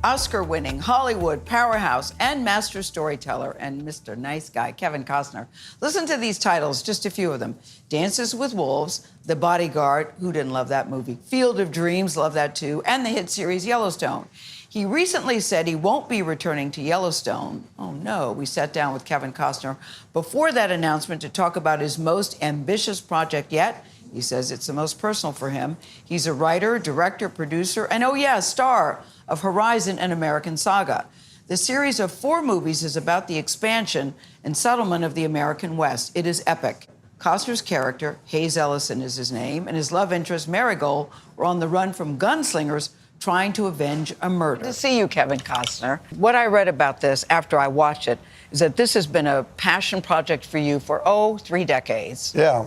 Oscar-winning Hollywood powerhouse and master storyteller and Mr. Nice Guy, Kevin Costner. Listen to these titles, just a few of them. Dances with Wolves, The Bodyguard, who didn't love that movie? Field of Dreams, love that too, and the hit series Yellowstone. He recently said he won't be returning to Yellowstone. Oh no, we sat down with Kevin Costner before that announcement to talk about his most ambitious project yet. He says it's the most personal for him. He's a writer, director, producer, and oh yeah, star of Horizon and American Saga. The series of 4 movies is about the expansion and settlement of the American West. It is epic. Costner's character, Hayes Ellison is his name, and his love interest, Marigold, were on the run from gunslingers trying to avenge a murder. Good to see you, Kevin Costner. What I read about this after I watched it is that this has been a passion project for you for, 3 decades. Yeah.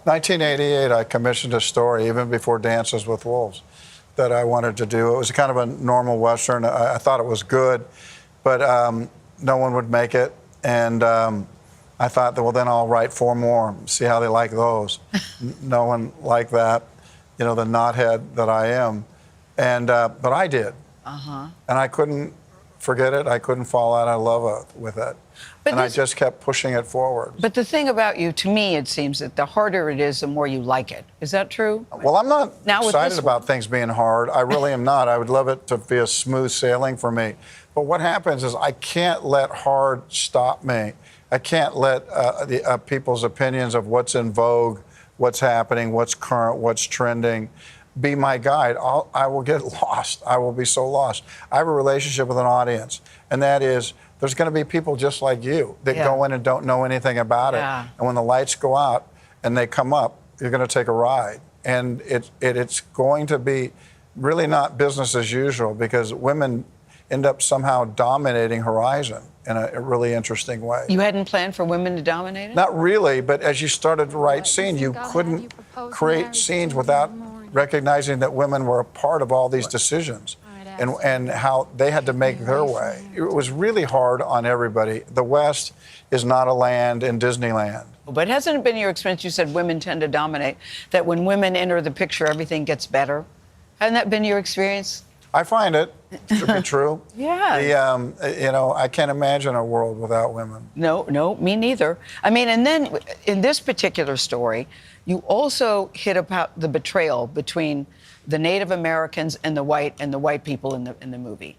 1988, I commissioned a story, even before Dances with Wolves, that I wanted to do. It was kind of a normal Western. I thought it was good, but no one would make it. And I thought, that, well, then I'll write 4 more, see how they like those. No one liked that, the knothead that I am. And but I did. And I couldn't forget it. I couldn't fall out of love with it. And I just kept pushing it forward. But the thing about you, to me, it seems that the harder it is, the more you like it. Is that true? Well, I'm not excited about things being hard. I really am not. I would love it to be a smooth sailing for me. But what happens is I can't let hard stop me. I can't let people's opinions of what's in vogue, what's happening, what's current, what's trending, be my guide. I will get lost. I will be so lost. I have a relationship with an audience, and that is, there's going to be people just like you that go in and don't know anything about it. And when the lights go out and they come up, you're going to take a ride. And it's going to be really not business as usual, because women end up somehow dominating Horizon in a really interesting way. You hadn't planned for women to dominate it? Not really, but as you started to write scenes, you couldn't create scenes without recognizing that women were a part of all these decisions. And how they had to make their way. It was really hard on everybody. The West is not a land in Disneyland. But hasn't it been your experience, you said women tend to dominate, that when women enter the picture, everything gets better? Hasn't that been your experience? I find it to be true. Yeah. I can't imagine a world without women. No, me neither. I mean, and then in this particular story, you also hit about the betrayal between the Native Americans and the white people in the movie.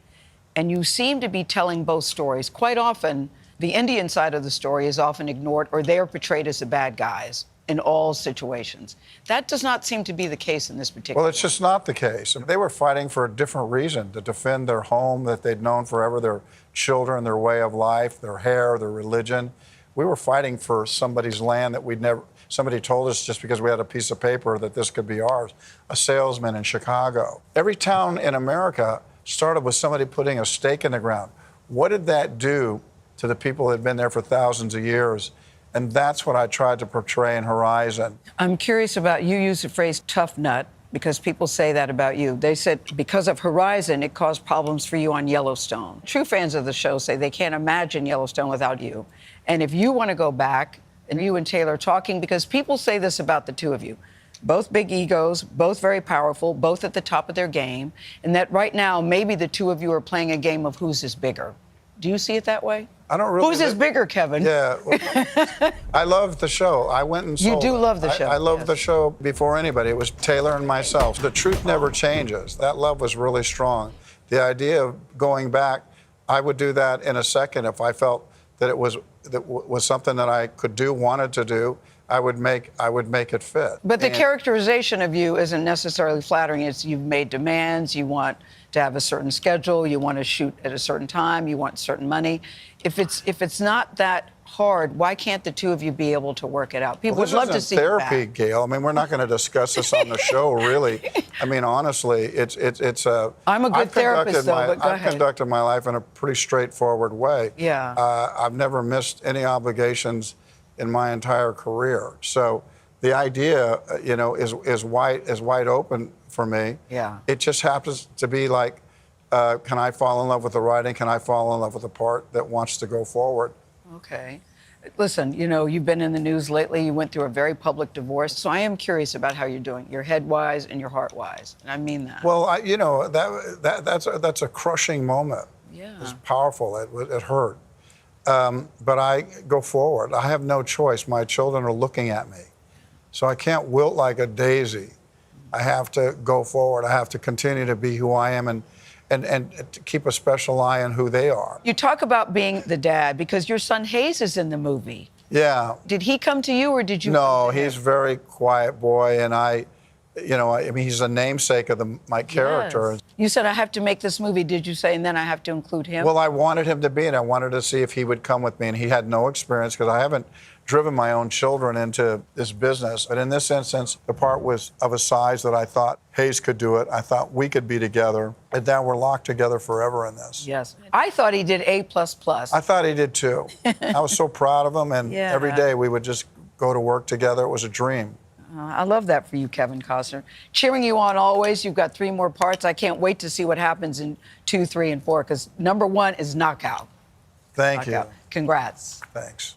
And you seem to be telling both stories. Quite often, the Indian side of the story is often ignored, or they are portrayed as the bad guys in all situations. That does not seem to be the case in this particular Well, it's just not the case. They were fighting for a different reason, to defend their home that they'd known forever, their children, their way of life, their hair, their religion. We were fighting for somebody's land that we'd never... Somebody told us just because we had a piece of paper that this could be ours. A salesman in Chicago. Every town in America started with somebody putting a stake in the ground. What did that do to the people that had been there for thousands of years? And that's what I tried to portray in Horizon. I'm curious about, you use the phrase tough nut, because people say that about you. They said because of Horizon, it caused problems for you on Yellowstone. True fans of the show say they can't imagine Yellowstone without you. And if you want to go back, and you and Taylor talking, because people say this about the two of you. Both big egos, both very powerful, both at the top of their game, and that right now, maybe the two of you are playing a game of whose is bigger. Do you see it that way? I don't really... Whose is bigger, Kevin? Yeah. I love the show. I went and sold You do love the show. I loved the show before anybody. It was Taylor and myself. The truth never changes. That love was really strong. The idea of going back, I would do that in a second if I felt that it was something that I could do, wanted to do. I would make it fit. But the characterization of you isn't necessarily flattering. It's you've made demands. You want to have a certain schedule. You want to shoot at a certain time. You want certain money. If it's not that hard, why can't the two of you be able to work it out? People would love to see therapy, you back. Gail. I mean, we're not going to discuss this on the show, really. I mean, honestly, it's a. I'm a good therapist, though. But go ahead. I've conducted my life in a pretty straightforward way. Yeah. I've never missed any obligations in my entire career. So the idea, is wide open for me. Yeah. It just happens to be like, can I fall in love with the writing? Can I fall in love with the part that wants to go forward? Okay. Listen, you know, you've been in the news lately. You went through a very public divorce. So I am curious about how you're doing, your head-wise and your heart-wise. And I mean that. Well, you know, that's a crushing moment. Yeah. It's powerful. It hurt. But I go forward. I have no choice. My children are looking at me. So I can't wilt like a daisy. I have to go forward. I have to continue to be who I am and to keep a special eye on who they are. You talk about being the dad because your son Hayes is in the movie. Yeah. Did he come to you or did you? No, he's a very quiet boy, and I mean, he's a namesake of my character. Yes. You said I have to make this movie, did you say, and then I have to include him? Well, I wanted him to be in it. I wanted to see if he would come with me, and he had no experience because I haven't driven my own children into this business. But in this instance, the part was of a size that I thought Hayes could do it. I thought we could be together, and now we're locked together forever in this. Yes. I thought he did A++. I thought he did too. I was so proud of him, and Yeah. every day we would just go to work together. It was a dream. I love that for you, Kevin Costner. Cheering you on always. You've got 3 more parts. I can't wait to see what happens in 2, 3, and 4, because number 1 is Knockout. Thank you. Congrats. Thanks.